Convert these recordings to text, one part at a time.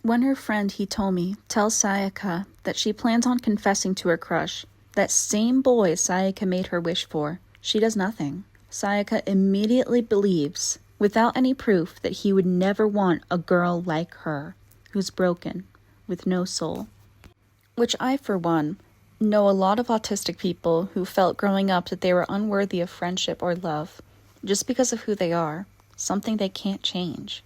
When her friend Hitomi tells Sayaka that she plans on confessing to her crush, that same boy Sayaka made her wish for, she does nothing. Sayaka immediately believes, without any proof, that he would never want a girl like her, who's broken, with no soul. Which I, for one, know a lot of autistic people who felt growing up that they were unworthy of friendship or love, just because of who they are, something they can't change.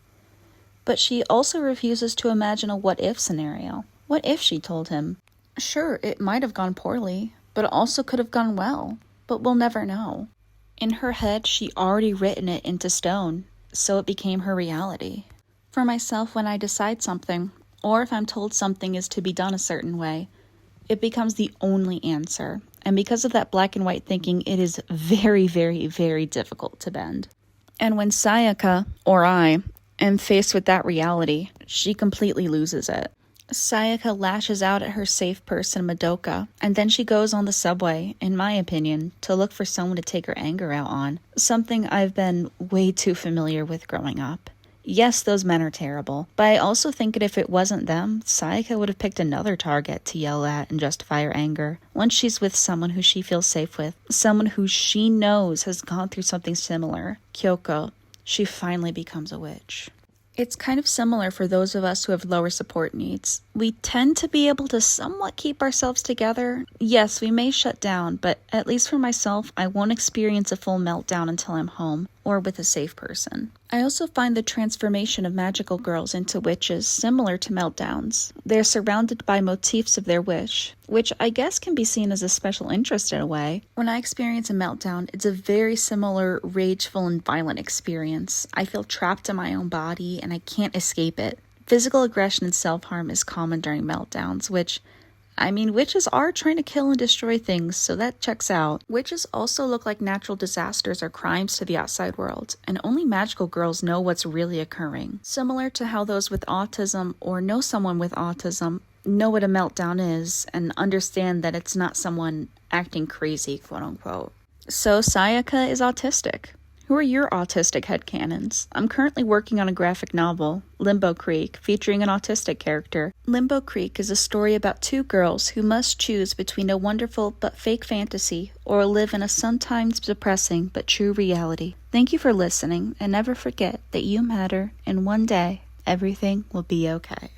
But she also refuses to imagine a what-if scenario. What if she told him? Sure, it might have gone poorly, but it also could have gone well, but we'll never know. In her head, she already written it into stone, so it became her reality. For myself, when I decide something, or if I'm told something is to be done a certain way, it becomes the only answer. And because of that black and white thinking, it is very, very, very difficult to bend. And when Sayaka, or I, am faced with that reality, she completely loses it. Sayaka lashes out at her safe person, Madoka, and then she goes on the subway, in my opinion, to look for someone to take her anger out on. Something I've been way too familiar with growing up. Yes, those men are terrible, but I also think that if it wasn't them, Sayaka would have picked another target to yell at and justify her anger. Once she's with someone who she feels safe with, someone who she knows has gone through something similar, Kyoko, she finally becomes a witch. It's kind of similar for those of us who have lower support needs. We tend to be able to somewhat keep ourselves together. Yes, we may shut down, but at least for myself, I won't experience a full meltdown until I'm home or with a safe person. I also find the transformation of magical girls into witches similar to meltdowns. They're surrounded by motifs of their wish, which I guess can be seen as a special interest in a way. When I experience a meltdown, it's a very similar rageful and violent experience. I feel trapped in my own body and I can't escape it. Physical aggression and self-harm is common during meltdowns, witches are trying to kill and destroy things, so that checks out. Witches also look like natural disasters or crimes to the outside world, and only magical girls know what's really occurring. Similar to how those with autism or know someone with autism know what a meltdown is and understand that it's not someone acting crazy, quote unquote. So Sayaka is autistic. Who are your autistic headcanons? I'm currently working on a graphic novel, Limbo Creek, featuring an autistic character. Limbo Creek is a story about two girls who must choose between a wonderful but fake fantasy or live in a sometimes depressing but true reality. Thank you for listening, and never forget that you matter, and one day everything will be okay.